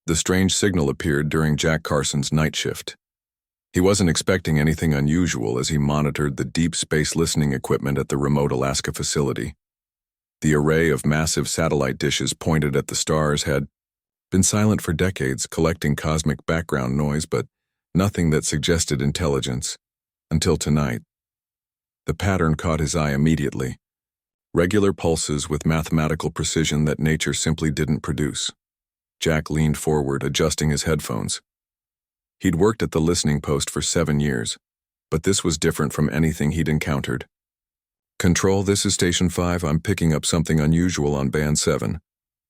The strange signal appeared during Jack Carson's night shift. He wasn't expecting anything unusual as he monitored the deep space listening equipment at the remote Alaska facility. The array of massive satellite dishes pointed at the stars had been silent for decades, collecting cosmic background noise, but nothing that suggested intelligence, until tonight. The pattern caught his eye immediately. Regular pulses with mathematical precision that nature simply didn't produce. Jack leaned forward, adjusting his headphones. He'd worked at the listening post for 7 years, but this was different from anything he'd encountered. "Control, this is Station 5. I'm picking up something unusual on Band 7,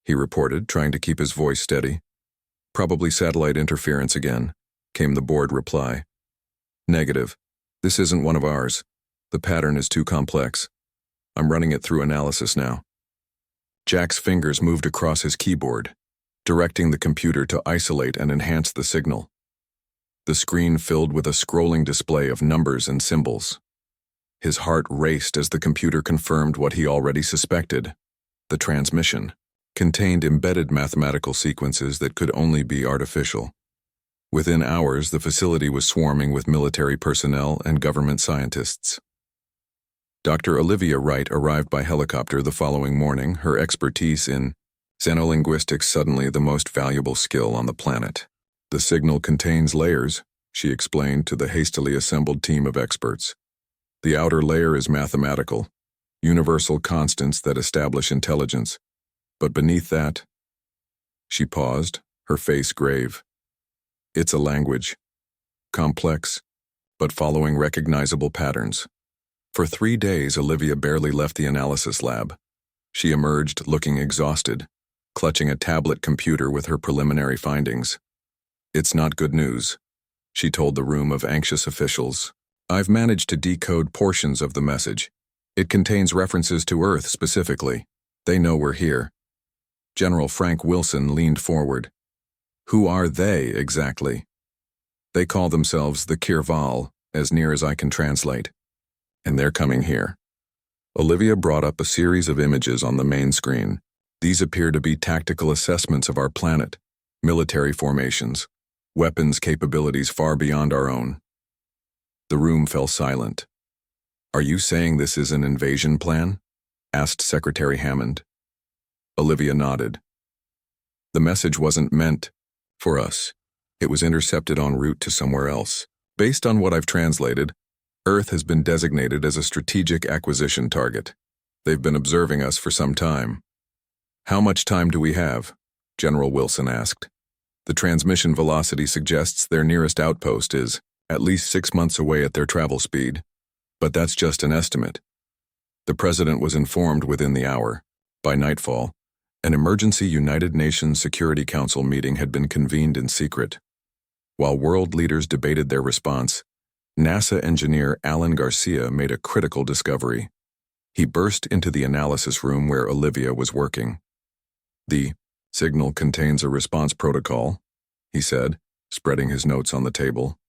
he reported, trying to keep his voice steady. "Probably satellite interference again," came the bored reply. "Negative. This isn't one of ours. The pattern is too complex. I'm running it through analysis now." Jack's fingers moved across his keyboard, directing the computer to isolate and enhance the signal. The screen filled with a scrolling display of numbers and symbols. His heart raced as the computer confirmed what he already suspected. The transmission contained embedded mathematical sequences that could only be artificial. Within hours, the facility was swarming with military personnel and government scientists. Dr. Olivia Wright arrived by helicopter the following morning, her expertise in xenolinguistics suddenly the most valuable skill on the planet. "The signal contains layers," she explained to the hastily assembled team of experts. "The outer layer is mathematical, universal constants that establish intelligence. But beneath that—" She paused, her face grave. "It's a language. Complex, but following recognizable patterns." For 3 days, Olivia barely left the analysis lab. She emerged looking exhausted, clutching a tablet computer with her preliminary findings. "It's not good news," she told the room of anxious officials. "I've managed to decode portions of the message. It contains references to Earth specifically. They know we're here." General Frank Wilson leaned forward. "Who are they, exactly?" "They call themselves the Kirval, as near as I can translate. And they're coming here." Olivia brought up a series of images on the main screen. These appear to be tactical assessments of our planet, military formations, weapons capabilities far beyond our own. The room fell silent. "Are you saying this is an invasion plan?" asked Secretary Hammond. Olivia nodded. "The message wasn't meant for us. It was intercepted en route to somewhere else. Based on what I've translated, Earth has been designated as a strategic acquisition target. They've been observing us for some time." "How much time do we have?" General Wilson asked. "The transmission velocity suggests their nearest outpost is at least 6 months away at their travel speed. But that's just an estimate." The president was informed within the hour. By nightfall, an emergency United Nations Security Council meeting had been convened in secret. While world leaders debated their response, NASA engineer Alan Garcia made a critical discovery. He burst into the analysis room where Olivia was working. "The signal contains a response protocol," he said, spreading his notes on the table.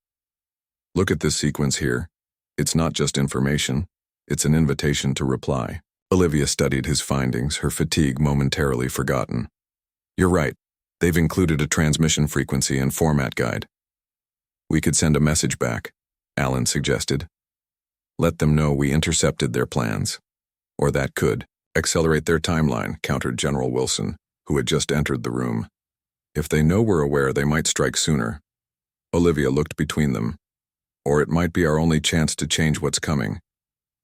"Look at this sequence here. It's not just information, it's an invitation to reply." Olivia studied his findings, her fatigue momentarily forgotten. "You're right. They've included a transmission frequency and format guide." "We could send a message back," Alan suggested. "Let them know we intercepted their plans. Or that could accelerate their timeline," countered General Wilson, who had just entered the room. "If they know we're aware, they might strike sooner." Olivia looked between them. "Or it might be our only chance to change what's coming."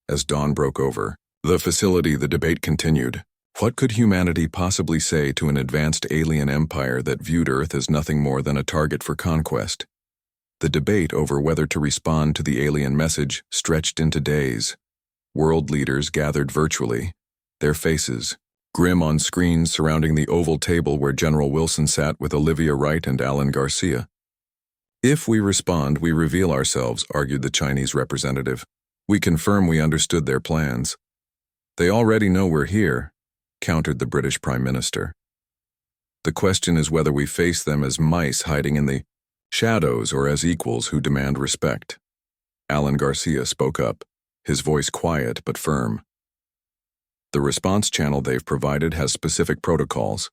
As dawn broke over the facility, the debate continued. What could humanity possibly say to an advanced alien empire that viewed Earth as nothing more than a target for conquest? The debate over whether to respond to the alien message stretched into days. World leaders gathered virtually, their faces grim on screens surrounding the oval table where General Wilson sat with Olivia Wright and Alan Garcia. "If we respond, we reveal ourselves," argued the Chinese representative. "We confirm we understood their plans." "They already know we're here," countered the British Prime Minister. "The question is whether we face them as mice hiding in the shadows or as equals who demand respect." Alan Garcia spoke up, his voice quiet but firm. "The response channel they've provided has specific protocols.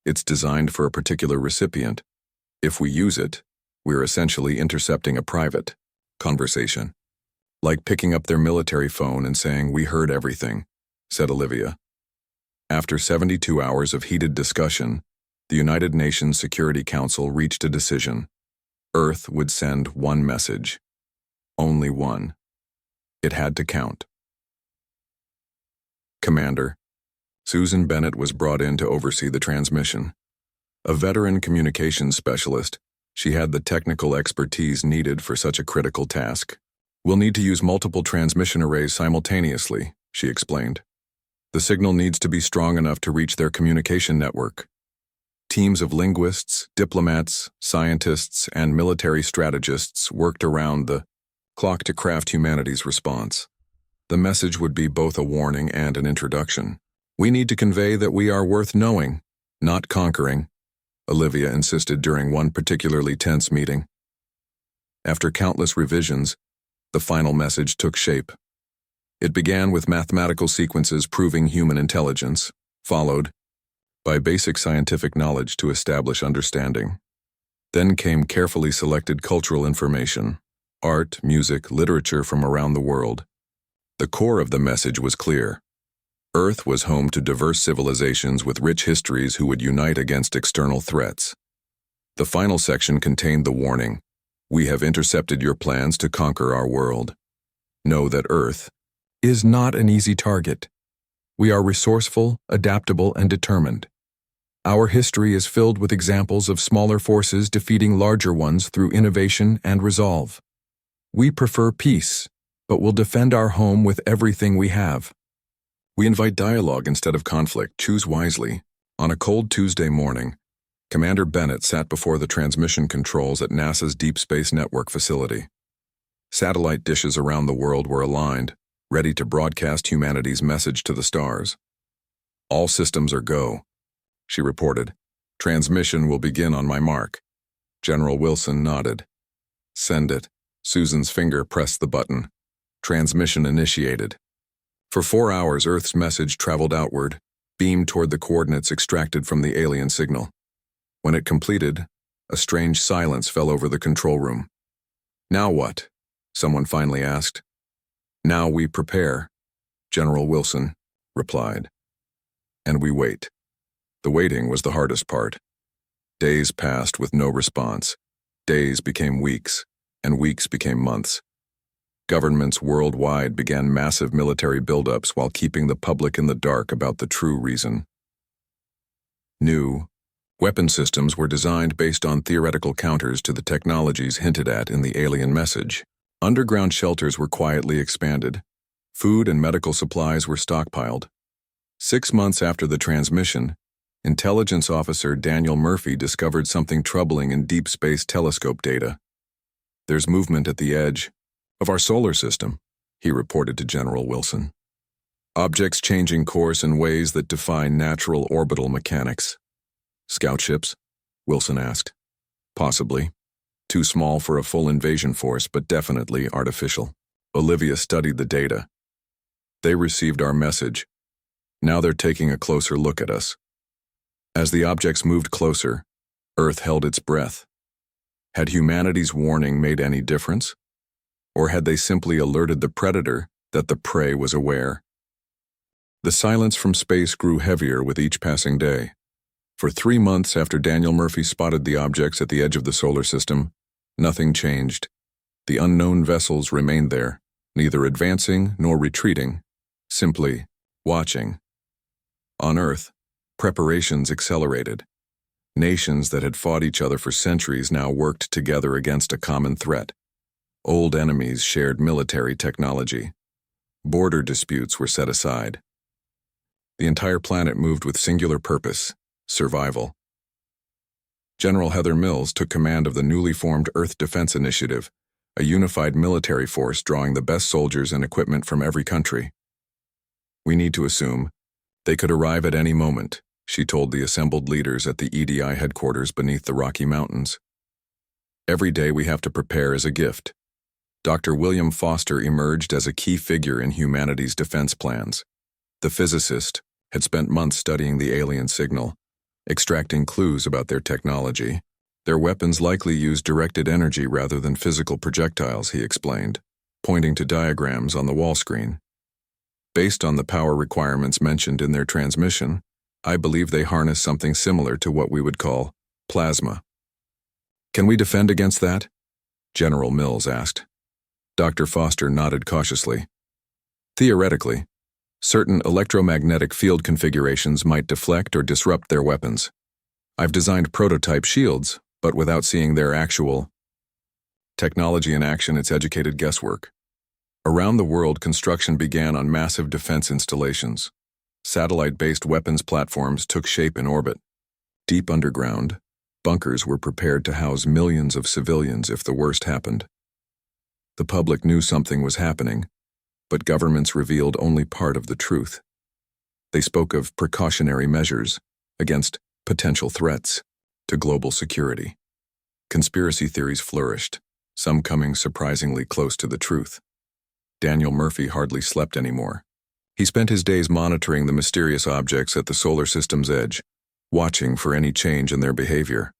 It's designed for a particular recipient. If we use it, we're essentially intercepting a private conversation. Like picking up their military phone and saying, "We heard everything," said Olivia. After 72 hours of heated discussion, the United Nations Security Council reached a decision. Earth would send one message. Only one. It had to count. Commander, Susan Bennett was brought in to oversee the transmission. A veteran communications specialist, she had the technical expertise needed for such a critical task. "We'll need to use multiple transmission arrays simultaneously," she explained. "The signal needs to be strong enough to reach their communication network." Teams of linguists, diplomats, scientists, and military strategists worked around the clock to craft humanity's response. The message would be both a warning and an introduction. "We need to convey that we are worth knowing, not conquering," Olivia insisted during one particularly tense meeting. After countless revisions, the final message took shape. It began with mathematical sequences proving human intelligence, followed by basic scientific knowledge to establish understanding. Then came carefully selected cultural information, art, music, literature from around the world. The core of the message was clear. Earth was home to diverse civilizations with rich histories who would unite against external threats. The final section contained the warning, "We have intercepted your plans to conquer our world. Know that Earth is not an easy target. We are resourceful, adaptable, and determined. Our history is filled with examples of smaller forces defeating larger ones through innovation and resolve. We prefer peace, but will defend our home with everything we have. We invite dialogue instead of conflict. Choose wisely." On a cold Tuesday morning, Commander Bennett sat before the transmission controls at NASA's Deep Space Network facility. Satellite dishes around the world were aligned, ready to broadcast humanity's message to the stars. "All systems are go," she reported. "Transmission will begin on my mark." General Wilson nodded. "Send it." Susan's finger pressed the button. Transmission initiated. For 4 hours, Earth's message traveled outward, beamed toward the coordinates extracted from the alien signal. When it completed, a strange silence fell over the control room. "Now what?" someone finally asked. "Now we prepare," General Wilson replied. "And we wait." The waiting was the hardest part. Days passed with no response. Days became weeks, and weeks became months. Governments worldwide began massive military buildups while keeping the public in the dark about the true reason. New weapon systems were designed based on theoretical counters to the technologies hinted at in the alien message. Underground shelters were quietly expanded. Food and medical supplies were stockpiled. 6 months after the transmission, Intelligence Officer Daniel Murphy discovered something troubling in deep space telescope data. "There's movement at the edge of our solar system," he reported to General Wilson. "Objects changing course in ways that defy natural orbital mechanics." "Scout ships?" Wilson asked. "Possibly. Too small for a full invasion force, but definitely artificial." Olivia studied the data. "They received our message. Now they're taking a closer look at us." As the objects moved closer, Earth held its breath. Had humanity's warning made any difference? Or had they simply alerted the predator that the prey was aware? The silence from space grew heavier with each passing day. For 3 months after Daniel Murphy spotted the objects at the edge of the solar system, nothing changed. The unknown vessels remained there, neither advancing nor retreating, simply watching. On Earth, preparations accelerated. Nations that had fought each other for centuries now worked together against a common threat. Old enemies shared military technology. Border disputes were set aside. The entire planet moved with singular purpose: survival. General Heather Mills took command of the newly formed Earth Defense Initiative, a unified military force drawing the best soldiers and equipment from every country. "We need to assume they could arrive at any moment," she told the assembled leaders at the EDI headquarters beneath the Rocky Mountains. "Every day we have to prepare as a gift." Dr. William Foster emerged as a key figure in humanity's defense plans. The physicist had spent months studying the alien signal, extracting clues about their technology. Their weapons likely use directed energy rather than physical projectiles, he explained, pointing to diagrams on the wall screen. Based on the power requirements mentioned in their transmission, I believe they harness something similar to what we would call plasma. Can we defend against that? General Mills asked. Dr. Foster nodded cautiously. Theoretically, certain electromagnetic field configurations might deflect or disrupt their weapons. I've designed prototype shields, but without seeing their actual technology in action, it's educated guesswork. Around the world, construction began on massive defense installations. Satellite-based weapons platforms took shape in orbit. Deep underground, bunkers were prepared to house millions of civilians if the worst happened. The public knew something was happening, but governments revealed only part of the truth. They spoke of precautionary measures against potential threats to global security. Conspiracy theories flourished, some coming surprisingly close to the truth. Daniel Murphy hardly slept anymore. He spent his days monitoring the mysterious objects at the solar system's edge, watching for any change in their behavior.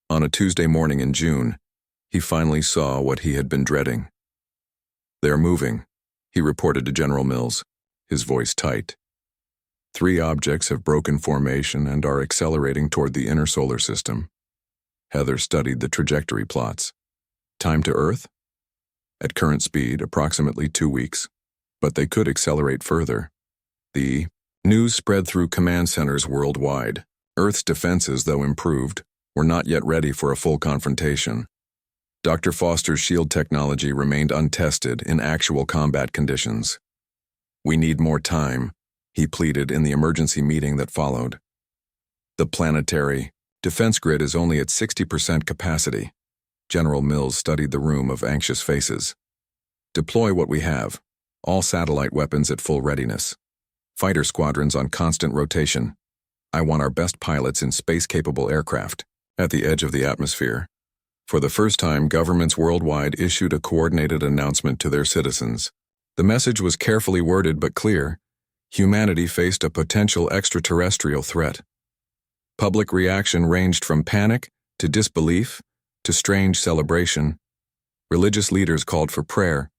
On a Tuesday morning in June, he finally saw what he had been dreading. "They're moving," he reported to General Mills, his voice tight. 3 objects have broken formation and are accelerating toward the inner solar system. Heather studied the trajectory plots. Time to Earth? At current speed, approximately 2 weeks, but they could accelerate further. The news spread through command centers worldwide. Earth's defenses, though improved, were not yet ready for a full confrontation. Dr. Foster's shield technology remained untested in actual combat conditions. "We need more time," he pleaded in the emergency meeting that followed. "The planetary defense grid is only at 60% capacity." General Mills studied the room of anxious faces. "Deploy what we have. All satellite weapons at full readiness. Fighter squadrons on constant rotation. I want our best pilots in space-capable aircraft, at the edge of the atmosphere." For the first time, governments worldwide issued a coordinated announcement to their citizens. The message was carefully worded but clear. Humanity faced a potential extraterrestrial threat. Public reaction ranged from panic to disbelief to strange celebration. Religious leaders called for prayer.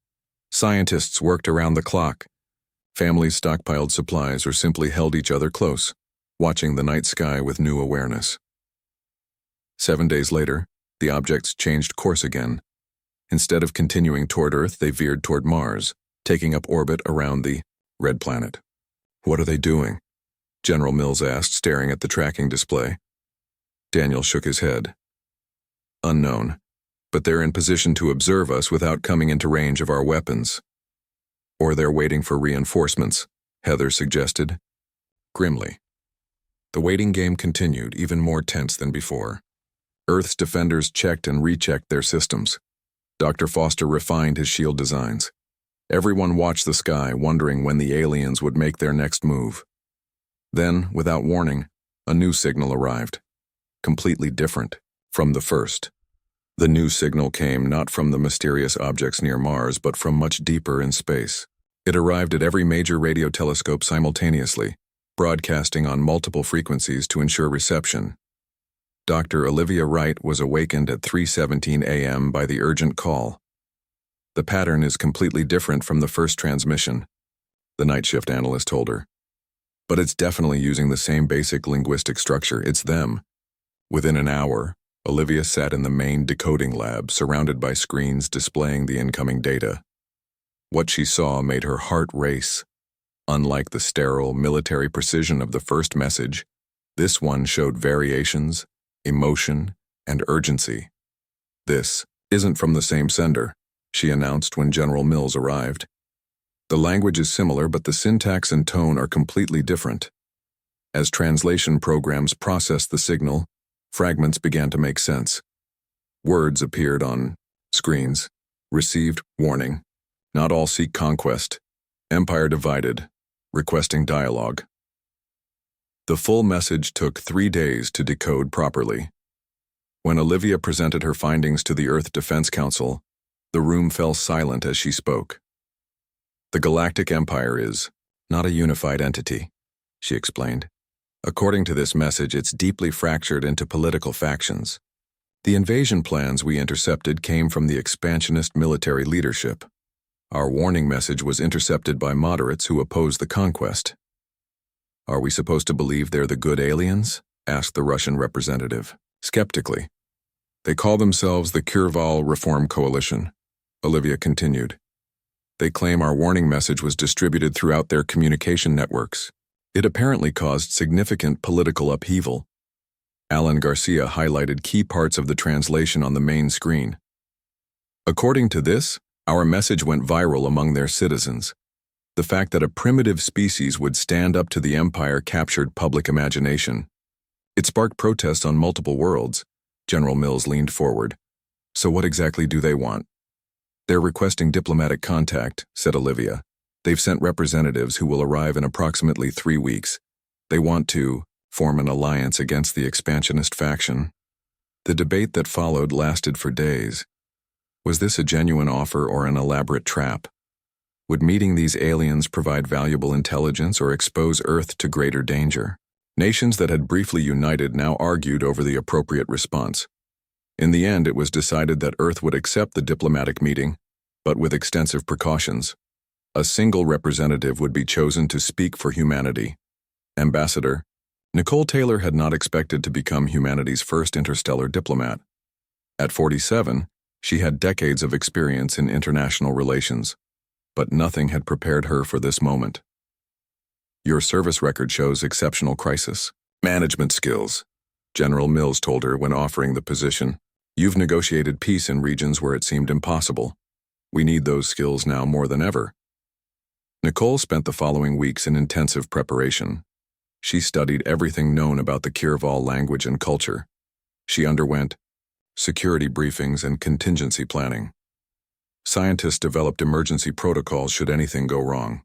Scientists worked around the clock. Families stockpiled supplies or simply held each other close, watching the night sky with new awareness. 7 days later, the objects changed course again. Instead of continuing toward Earth, they veered toward Mars, taking up orbit around the red planet. "What are they doing?" General Mills asked, staring at the tracking display. Daniel shook his head. "Unknown, but they're in position to observe us without coming into range of our weapons." "Or they're waiting for reinforcements," Heather suggested. Grimly. The waiting game continued, even more tense than before. Earth's defenders checked and rechecked their systems. Dr. Foster refined his shield designs. Everyone watched the sky, wondering when the aliens would make their next move. Then, without warning, a new signal arrived. Completely different from the first. The new signal came not from the mysterious objects near Mars, but from much deeper in space. It arrived at every major radio telescope simultaneously, broadcasting on multiple frequencies to ensure reception. Dr. Olivia Wright was awakened at 3:17 a.m. by the urgent call. "The pattern is completely different from the first transmission," the night shift analyst told her. "But it's definitely using the same basic linguistic structure. It's them." Within an hour, Olivia sat in the main decoding lab, surrounded by screens displaying the incoming data. What she saw made her heart race. Unlike the sterile, military precision of the first message, this one showed variations, emotion, and urgency. "This isn't from the same sender," she announced when General Mills arrived. "The language is similar, but the syntax and tone are completely different." As translation programs processed the signal, fragments began to make sense. Words appeared on screens. Received warning. Not all seek conquest. Empire divided. Requesting dialogue. The full message took 3 days to decode properly. When Olivia presented her findings to the Earth Defense Council, the room fell silent as she spoke. "The Galactic Empire is not a unified entity," she explained. According to this message, it's deeply fractured into political factions. The invasion plans we intercepted came from the expansionist military leadership. Our warning message was intercepted by moderates who oppose the conquest. Are we supposed to believe they're the good aliens? Asked the Russian representative, skeptically. They call themselves the Kirval Reform Coalition, Olivia continued. They claim our warning message was distributed throughout their communication networks. It apparently caused significant political upheaval. Alan Garcia highlighted key parts of the translation on the main screen. According to this, our message went viral among their citizens. The fact that a primitive species would stand up to the Empire captured public imagination. It sparked protests on multiple worlds. General Mills leaned forward. So what exactly do they want? They're requesting diplomatic contact, said Olivia. They've sent representatives who will arrive in approximately 3 weeks. They want to form an alliance against the expansionist faction. The debate that followed lasted for days. Was this a genuine offer or an elaborate trap? Would meeting these aliens provide valuable intelligence or expose Earth to greater danger? Nations that had briefly united now argued over the appropriate response. In the end, it was decided that Earth would accept the diplomatic meeting, but with extensive precautions. A single representative would be chosen to speak for humanity. Ambassador, Nicole Taylor had not expected to become humanity's first interstellar diplomat. At 47, she had decades of experience in international relations, but nothing had prepared her for this moment. Your service record shows exceptional crisis management skills, General Mills told her when offering the position. You've negotiated peace in regions where it seemed impossible. We need those skills now more than ever. Nicole spent the following weeks in intensive preparation. She studied everything known about the Kirval language and culture. She underwent security briefings and contingency planning. Scientists developed emergency protocols should anything go wrong.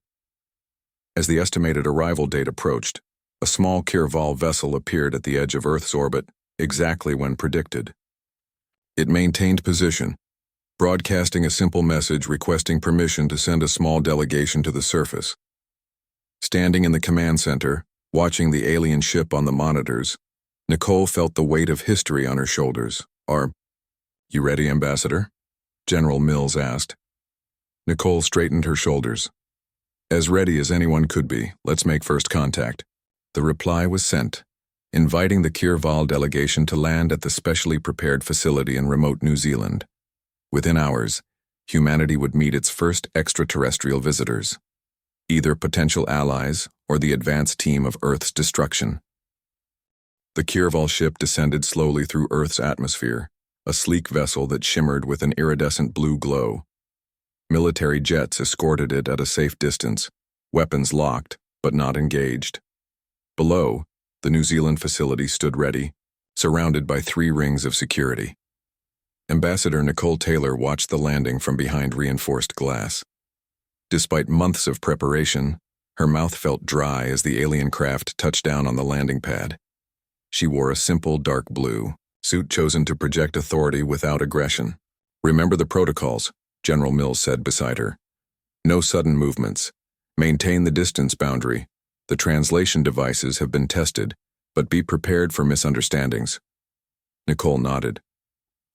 As the estimated arrival date approached, a small Kirval vessel appeared at the edge of Earth's orbit, exactly when predicted. It maintained position, broadcasting a simple message requesting permission to send a small delegation to the surface. Standing in the command center, watching the alien ship on the monitors, Nicole felt the weight of history on her shoulders. Are you ready, Ambassador? General Mills asked. Nicole straightened her shoulders. As ready as anyone could be, let's make first contact. The reply was sent, inviting the Kirval delegation to land at the specially prepared facility in remote New Zealand. Within hours, humanity would meet its first extraterrestrial visitors, either potential allies or the advanced team of Earth's destruction. The Kirval ship descended slowly through Earth's atmosphere, a sleek vessel that shimmered with an iridescent blue glow. Military jets escorted it at a safe distance, weapons locked but not engaged. Below, the New Zealand facility stood ready, surrounded by 3 rings of security. Ambassador Nicole Taylor watched the landing from behind reinforced glass. Despite months of preparation, her mouth felt dry as the alien craft touched down on the landing pad. She wore a simple dark blue suit chosen to project authority without aggression. Remember the protocols, General Mills said beside her. No sudden movements. Maintain the distance boundary. The translation devices have been tested, but be prepared for misunderstandings. Nicole nodded.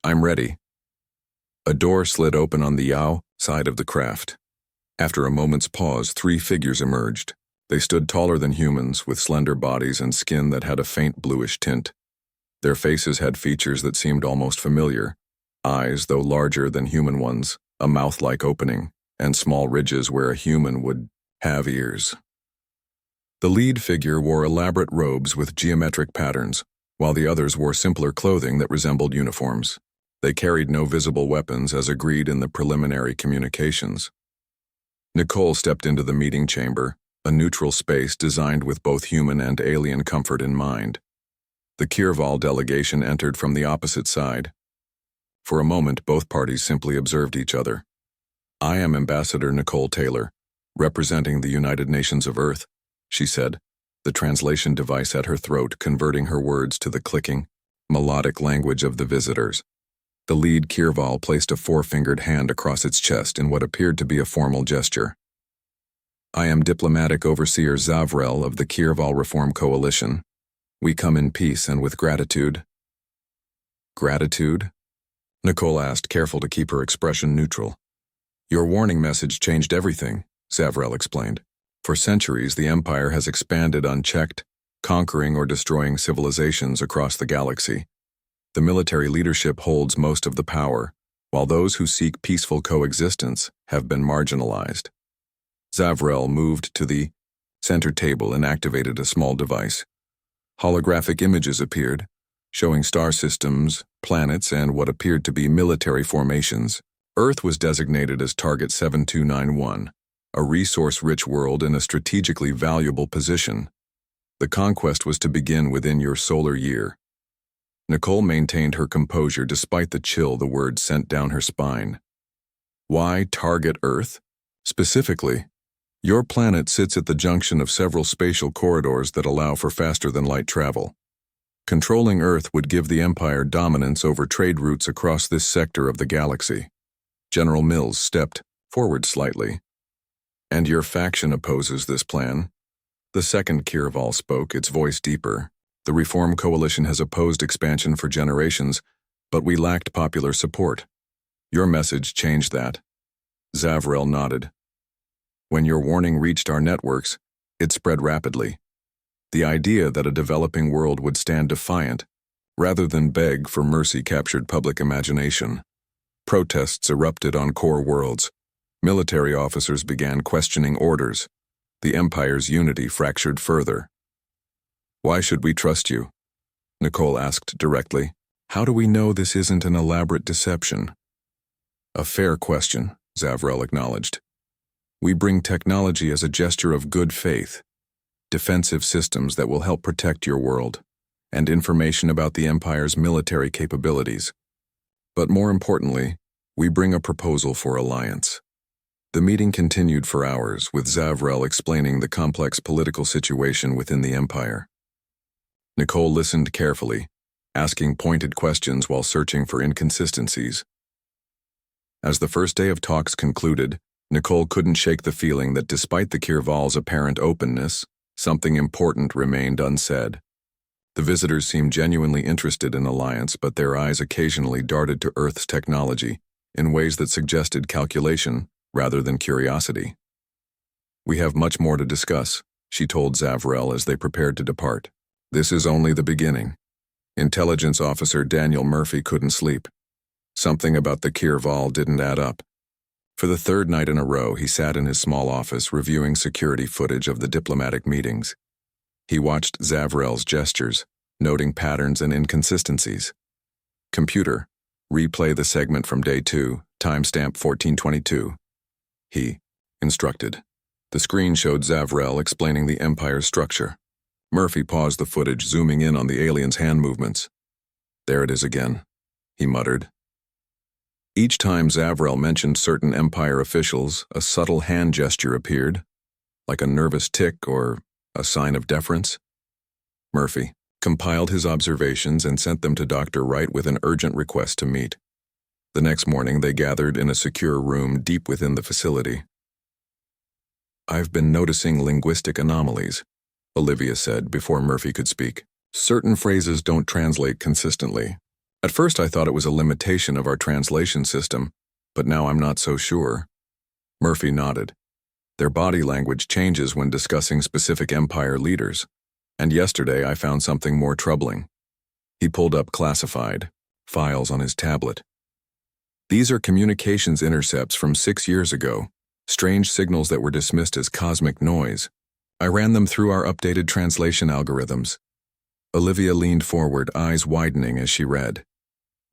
I'm ready. A door slid open on the yaw side of the craft. After a moment's pause, 3 figures emerged. They stood taller than humans, with slender bodies and skin that had a faint bluish tint. Their faces had features that seemed almost familiar. Eyes, though larger than human ones, a mouth-like opening, and small ridges where a human would have ears. The lead figure wore elaborate robes with geometric patterns, while the others wore simpler clothing that resembled uniforms. They carried no visible weapons as agreed in the preliminary communications. Nicole stepped into the meeting chamber, a neutral space designed with both human and alien comfort in mind. The Kirval delegation entered from the opposite side. For a moment, both parties simply observed each other. I am Ambassador Nicole Taylor, representing the United Nations of Earth, she said, the translation device at her throat converting her words to the clicking, melodic language of the visitors. The lead Kirval placed a 4-fingered hand across its chest in what appeared to be a formal gesture. I am Diplomatic Overseer Zavrel of the Kirval Reform Coalition, We come in peace and with gratitude. Gratitude? Nicole asked, careful to keep her expression neutral. Your warning message changed everything, Zavrel explained. For centuries, the Empire has expanded unchecked, conquering or destroying civilizations across the galaxy. The military leadership holds most of the power, while those who seek peaceful coexistence have been marginalized. Zavrel moved to the center table and activated a small device. Holographic images appeared, showing star systems, planets, and what appeared to be military formations. Earth was designated as Target 7291, a resource-rich world in a strategically valuable position. The conquest was to begin within your solar year. Nicole maintained her composure despite the chill the word sent down her spine. Why target Earth? Specifically, your planet sits at the junction of several spatial corridors that allow for faster-than-light travel. Controlling Earth would give the Empire dominance over trade routes across this sector of the galaxy. General Mills stepped forward slightly. And your faction opposes this plan? The second Kirval spoke, its voice deeper. The Reform Coalition has opposed expansion for generations, but we lacked popular support. Your message changed that. Zavrel nodded. When your warning reached our networks, it spread rapidly. The idea that a developing world would stand defiant, rather than beg for mercy, captured public imagination. Protests erupted on core worlds. Military officers began questioning orders. The Empire's unity fractured further. Why should we trust you? Nicole asked directly. How do we know this isn't an elaborate deception? A fair question, Zavrel acknowledged. We bring technology as a gesture of good faith, defensive systems that will help protect your world, and information about the Empire's military capabilities. But more importantly, we bring a proposal for alliance. The meeting continued for hours, with Zavrel explaining the complex political situation within the Empire. Nicole listened carefully, asking pointed questions while searching for inconsistencies. As the first day of talks concluded, Nicole couldn't shake the feeling that despite the Kirval's apparent openness, something important remained unsaid. The visitors seemed genuinely interested in alliance, but their eyes occasionally darted to Earth's technology in ways that suggested calculation rather than curiosity. We have much more to discuss, she told Zavrel as they prepared to depart. This is only the beginning. Intelligence Officer Daniel Murphy couldn't sleep. Something about the Kirval didn't add up. For the third night in a row, he sat in his small office reviewing security footage of the diplomatic meetings. He watched Zavrel's gestures, noting patterns and inconsistencies. Computer, replay the segment from day 2, timestamp 1422. He instructed. The screen showed Zavrel explaining the Empire's structure. Murphy paused the footage, zooming in on the alien's hand movements. There it is again, he muttered. Each time Zavrel mentioned certain Empire officials, a subtle hand gesture appeared, like a nervous tick or a sign of deference. Murphy compiled his observations and sent them to Dr. Wright with an urgent request to meet. The next morning, they gathered in a secure room deep within the facility. I've been noticing linguistic anomalies, Olivia said before Murphy could speak. Certain phrases don't translate consistently. At first I thought it was a limitation of our translation system, but now I'm not so sure. Murphy nodded. Their body language changes when discussing specific Empire leaders, and yesterday I found something more troubling. He pulled up classified files on his tablet. These are communications intercepts from 6 years ago, strange signals that were dismissed as cosmic noise. I ran them through our updated translation algorithms. Olivia leaned forward, eyes widening as she read.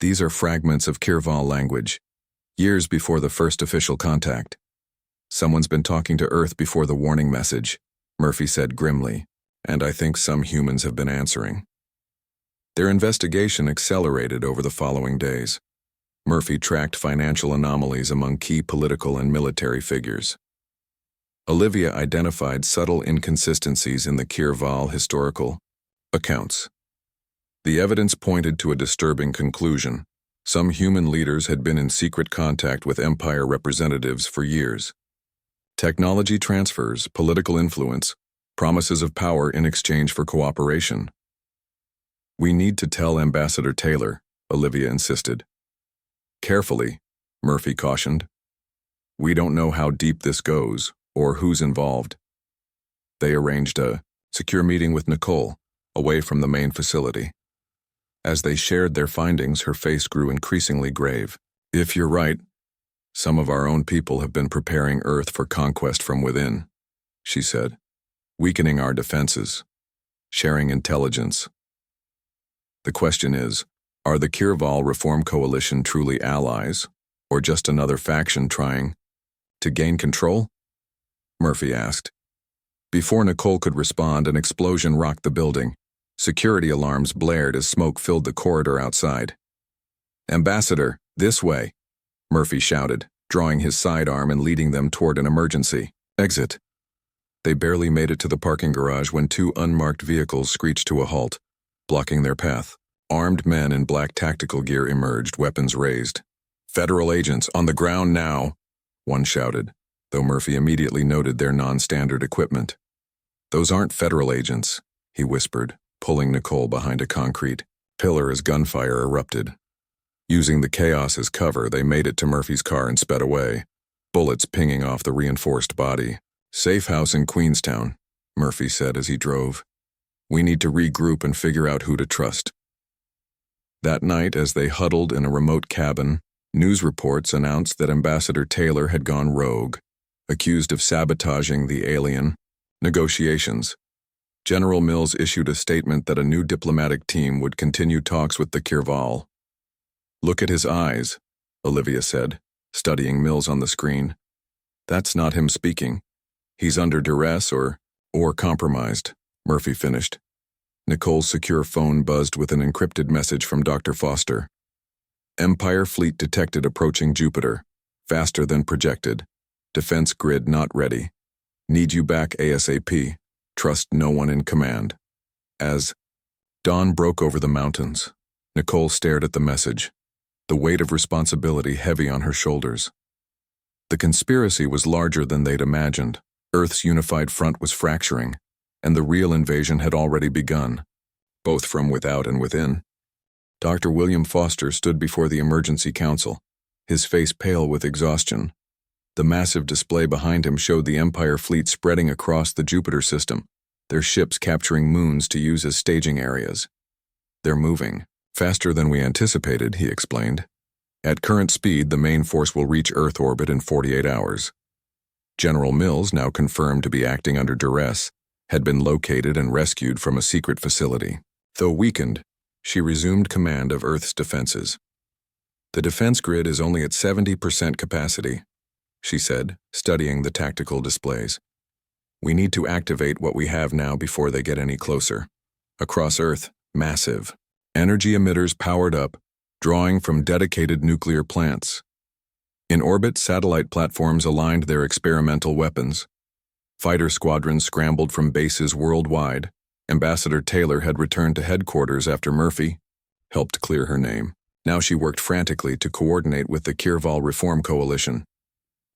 These are fragments of Kirval language, years before the first official contact. Someone's been talking to Earth before the warning message, Murphy said grimly, and I think some humans have been answering. Their investigation accelerated over the following days. Murphy tracked financial anomalies among key political and military figures. Olivia identified subtle inconsistencies in the Kirval historical accounts. The evidence pointed to a disturbing conclusion. Some human leaders had been in secret contact with Empire representatives for years. Technology transfers, political influence, promises of power in exchange for cooperation. We need to tell Ambassador Taylor, Olivia insisted. Carefully, Murphy cautioned. We don't know how deep this goes, or who's involved. They arranged a secure meeting with Nicole, away from the main facility. As they shared their findings, her face grew increasingly grave. If you're right, some of our own people have been preparing Earth for conquest from within, she said, weakening our defenses, sharing intelligence. The question is, are the Kirval Reform Coalition truly allies, or just another faction trying to gain control? Murphy asked. Before Nicole could respond, an explosion rocked the building. Security alarms blared as smoke filled the corridor outside. Ambassador, this way, Murphy shouted, drawing his sidearm and leading them toward an emergency exit. They barely made it to the parking garage when two unmarked vehicles screeched to a halt, blocking their path. Armed men in black tactical gear emerged, weapons raised. Federal agents, on the ground now, one shouted, though Murphy immediately noted their non-standard equipment. Those aren't federal agents, he whispered, pulling Nicole behind a concrete pillar as gunfire erupted. Using the chaos as cover, they made it to Murphy's car and sped away, bullets pinging off the reinforced body. Safe house in Queenstown, Murphy said as he drove. We need to regroup and figure out who to trust. That night, as they huddled in a remote cabin, news reports announced that Ambassador Taylor had gone rogue, accused of sabotaging the alien negotiations. General Mills issued a statement that a new diplomatic team would continue talks with the Kirval. Look at his eyes, Olivia said, studying Mills on the screen. That's not him speaking. He's under duress or compromised, Murphy finished. Nicole's secure phone buzzed with an encrypted message from Dr. Foster. Empire fleet detected approaching Jupiter, faster than projected. Defense grid not ready. Need you back ASAP. Trust no one in command. As dawn broke over the mountains, Nicole stared at the message, the weight of responsibility heavy on her shoulders. The conspiracy was larger than they'd imagined. Earth's unified front was fracturing, and the real invasion had already begun, both from without and within. Dr. William Foster stood before the emergency council, his face pale with exhaustion. The massive display behind him showed the Empire fleet spreading across the Jupiter system, their ships capturing moons to use as staging areas. They're moving faster than we anticipated, he explained. At current speed, the main force will reach Earth orbit in 48 hours. General Mills, now confirmed to be acting under duress, had been located and rescued from a secret facility. Though weakened, she resumed command of Earth's defenses. The defense grid is only at 70% capacity, she said, studying the tactical displays. We need to activate what we have now before they get any closer. Across Earth, massive energy emitters powered up, drawing from dedicated nuclear plants. In orbit, satellite platforms aligned their experimental weapons. Fighter squadrons scrambled from bases worldwide. Ambassador Taylor had returned to headquarters after Murphy helped clear her name. Now she worked frantically to coordinate with the Kirval Reform Coalition.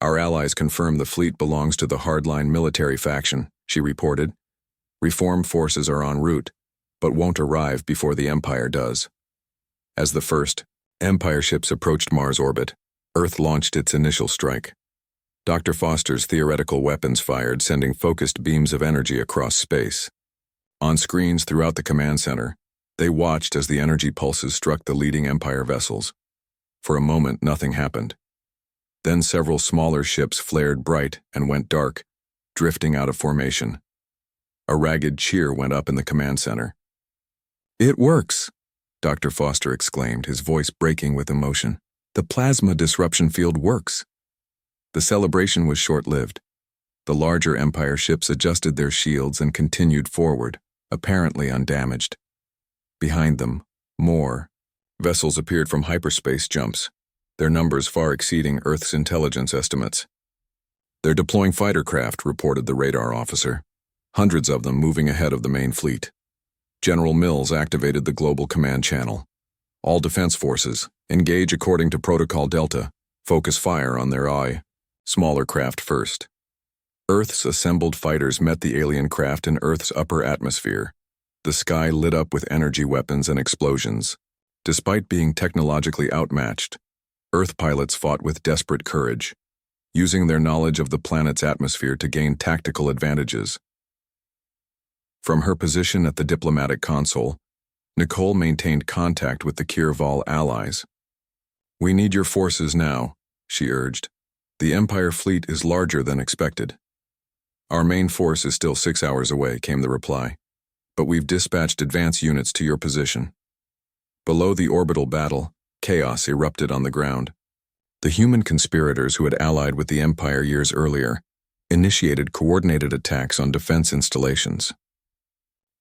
Our allies confirm the fleet belongs to the hardline military faction, she reported. Reform forces are en route, but won't arrive before the Empire does. As the first Empire ships approached Mars orbit, Earth launched its initial strike. Dr. Foster's theoretical weapons fired, sending focused beams of energy across space. On screens throughout the command center, they watched as the energy pulses struck the leading Empire vessels. For a moment, nothing happened. Then several smaller ships flared bright and went dark, drifting out of formation. A ragged cheer went up in the command center. It works, Dr. Foster exclaimed, his voice breaking with emotion. The plasma disruption field works. The celebration was short-lived. The larger Empire ships adjusted their shields and continued forward, apparently undamaged. Behind them, more vessels appeared from hyperspace jumps, their numbers far exceeding Earth's intelligence estimates. They're deploying fighter craft, reported the radar officer, hundreds of them moving ahead of the main fleet. General Mills activated the global command channel. All defense forces, engage according to Protocol Delta, focus fire on their smaller craft first. Earth's assembled fighters met the alien craft in Earth's upper atmosphere. The sky lit up with energy weapons and explosions. Despite being technologically outmatched, Earth pilots fought with desperate courage, using their knowledge of the planet's atmosphere to gain tactical advantages. From her position at the diplomatic console, Nicole maintained contact with the Kirval allies. "We need your forces now," she urged. "The Empire fleet is larger than expected." "Our main force is still 6 hours away," came the reply, "but we've dispatched advance units to your position." Below the orbital battle, chaos erupted on the ground. The human conspirators who had allied with the Empire years earlier initiated coordinated attacks on defense installations.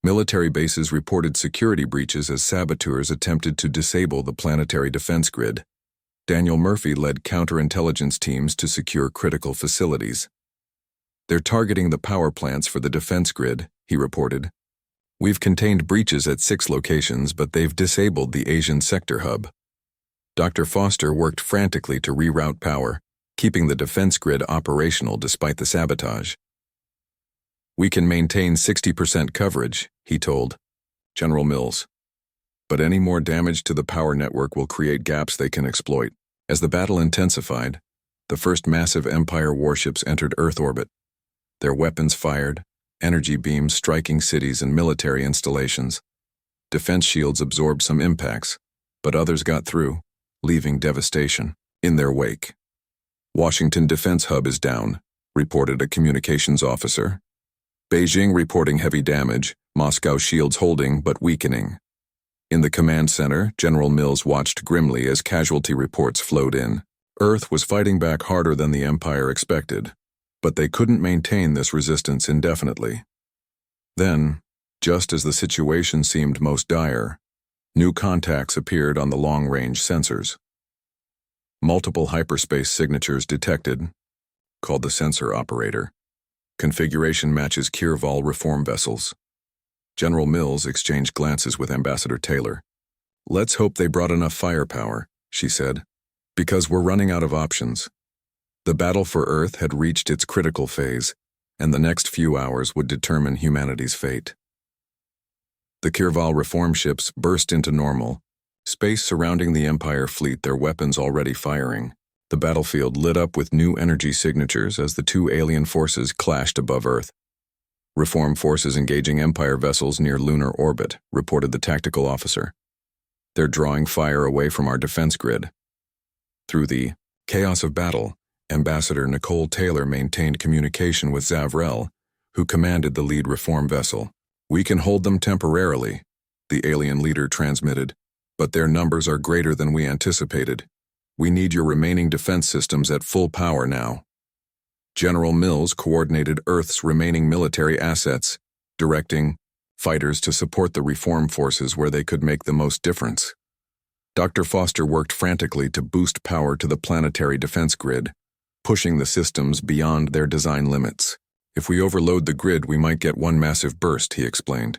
Military bases reported security breaches as saboteurs attempted to disable the planetary defense grid. Daniel Murphy led counterintelligence teams to secure critical facilities. "They're targeting the power plants for the defense grid," he reported. "We've contained breaches at 6 locations, but they've disabled the Asian sector hub." Dr. Foster worked frantically to reroute power, keeping the defense grid operational despite the sabotage. "We can maintain 60% coverage," he told General Mills. "But any more damage to the power network will create gaps they can exploit." As the battle intensified, the first massive Empire warships entered Earth orbit. Their weapons fired, energy beams striking cities and military installations. Defense shields absorbed some impacts, but others got through, leaving devastation in their wake. "Washington Defense Hub is down," reported a communications officer. "Beijing reporting heavy damage, Moscow shields holding but weakening." In the command center, General Mills watched grimly as casualty reports flowed in. Earth was fighting back harder than the Empire expected, but they couldn't maintain this resistance indefinitely. Then, just as the situation seemed most dire, new contacts appeared on the long-range sensors. Multiple hyperspace signatures detected, called the sensor operator. Configuration matches Kirval reform vessels. General Mills exchanged glances with Ambassador Taylor. "Let's hope they brought enough firepower," she said, "because we're running out of options." The battle for Earth had reached its critical phase, and the next few hours would determine humanity's fate. The Kirval reform ships burst into normal, space surrounding the Empire fleet, their weapons already firing. The battlefield lit up with new energy signatures as the 2 alien forces clashed above Earth. "Reform forces engaging Empire vessels near lunar orbit," reported the tactical officer. "They're drawing fire away from our defense grid." Through the chaos of battle, Ambassador Nicole Taylor maintained communication with Zavrel, who commanded the lead reform vessel. "We can hold them temporarily," the alien leader transmitted, "but their numbers are greater than we anticipated. We need your remaining defense systems at full power now." General Mills coordinated Earth's remaining military assets, directing fighters to support the reform forces where they could make the most difference. Dr. Foster worked frantically to boost power to the planetary defense grid, pushing the systems beyond their design limits. "If we overload the grid, we might get one massive burst," he explained.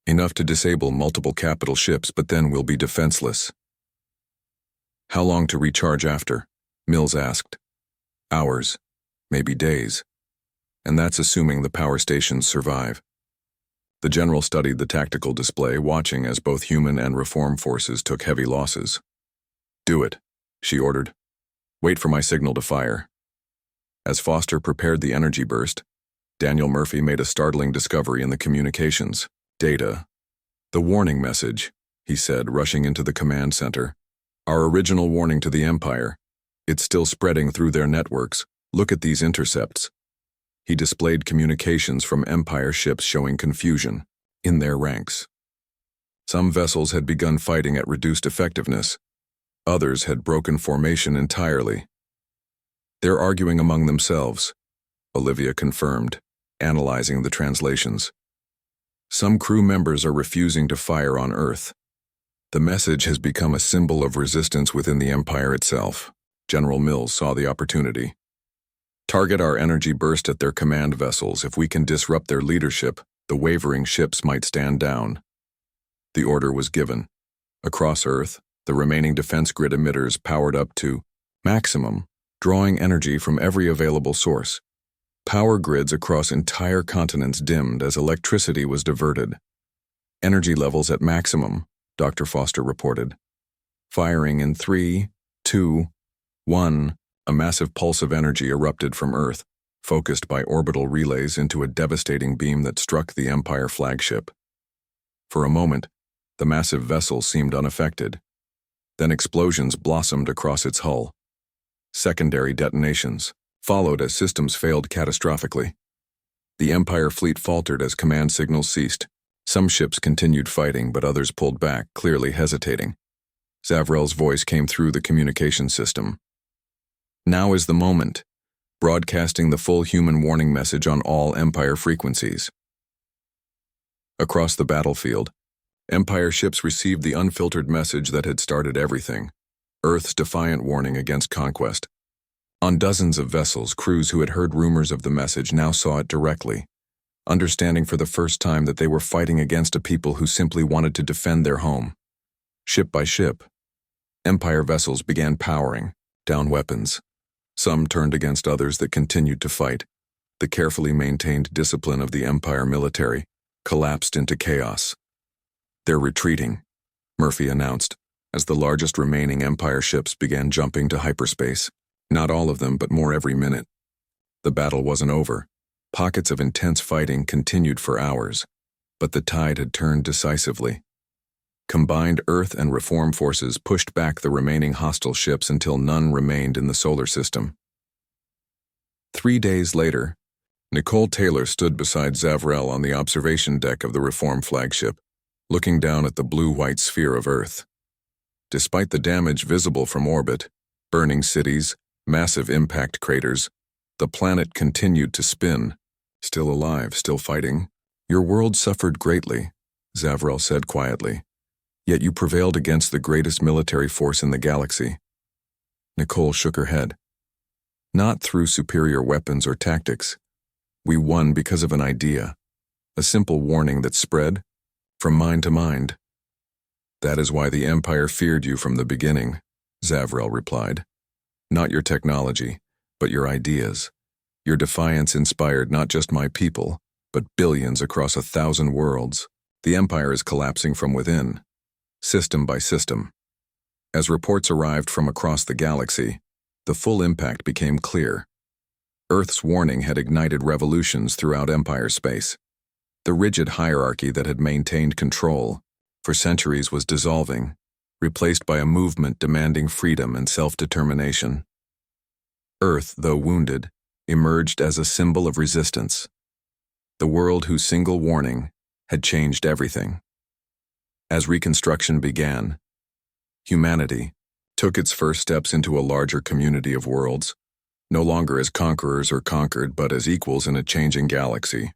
"Enough to disable multiple capital ships, but then we'll be defenseless." "How long to recharge after?" Mills asked. "Hours, maybe days. And that's assuming the power stations survive." The general studied the tactical display, watching as both human and reform forces took heavy losses. "Do it," she ordered. "Wait for my signal to fire." As Foster prepared the energy burst, Daniel Murphy made a startling discovery in the communications. "Data. The warning message," he said, rushing into the command center. "Our original warning to the Empire. It's still spreading through their networks. Look at these intercepts." He displayed communications from Empire ships showing confusion in their ranks. Some vessels had begun fighting at reduced effectiveness. Others had broken formation entirely. "They're arguing among themselves," Olivia confirmed, analyzing the translations. "Some crew members are refusing to fire on Earth. The message has become a symbol of resistance within the Empire itself." General Mills saw the opportunity. "Target our energy burst at their command vessels. If we can disrupt their leadership, the wavering ships might stand down." The order was given. Across Earth, the remaining defense grid emitters powered up to maximum, drawing energy from every available source. Power grids across entire continents dimmed as electricity was diverted. Energy levels at maximum, Dr. Foster reported. Firing in 3, 2, 1, a massive pulse of energy erupted from Earth, focused by orbital relays into a devastating beam that struck the Empire flagship. For a moment, the massive vessel seemed unaffected. Then explosions blossomed across its hull. Secondary detonations followed as systems failed catastrophically. The Empire fleet faltered as command signals ceased. Some ships continued fighting, but others pulled back, clearly hesitating. Zavrel's voice came through the communication system. Now is the moment, broadcasting the full human warning message on all Empire frequencies. Across the battlefield, Empire ships received the unfiltered message that had started everything, Earth's defiant warning against conquest. On dozens of vessels, crews who had heard rumors of the message now saw it directly, understanding for the first time that they were fighting against a people who simply wanted to defend their home. Ship by ship, Empire vessels began powering down weapons. Some turned against others that continued to fight. The carefully maintained discipline of the Empire military collapsed into chaos. "They're retreating," Murphy announced, as the largest remaining Empire ships began jumping to hyperspace. Not all of them, but more every minute. The battle wasn't over. Pockets of intense fighting continued for hours, but the tide had turned decisively. Combined Earth and Reform forces pushed back the remaining hostile ships until none remained in the solar system. 3 days later, Nicole Taylor stood beside Zavrel on the observation deck of the Reform flagship, looking down at the blue-white sphere of Earth. Despite the damage visible from orbit, burning cities, massive impact craters, the planet continued to spin. "Still alive, still fighting. Your world suffered greatly," Zavrel said quietly. "Yet you prevailed against the greatest military force in the galaxy." Nicole shook her head. "Not through superior weapons or tactics. We won because of an idea, a simple warning that spread from mind to mind." "That is why the Empire feared you from the beginning," Zavrel replied. "Not your technology, but your ideas. Your defiance inspired not just my people, but billions across 1,000 worlds. The Empire is collapsing from within, system by system." As reports arrived from across the galaxy, the full impact became clear. Earth's warning had ignited revolutions throughout Empire space. The rigid hierarchy that had maintained control for centuries was dissolving, replaced by a movement demanding freedom and self-determination. Earth, though wounded, emerged as a symbol of resistance. The world whose single warning had changed everything. As reconstruction began, humanity took its first steps into a larger community of worlds, no longer as conquerors or conquered, but as equals in a changing galaxy.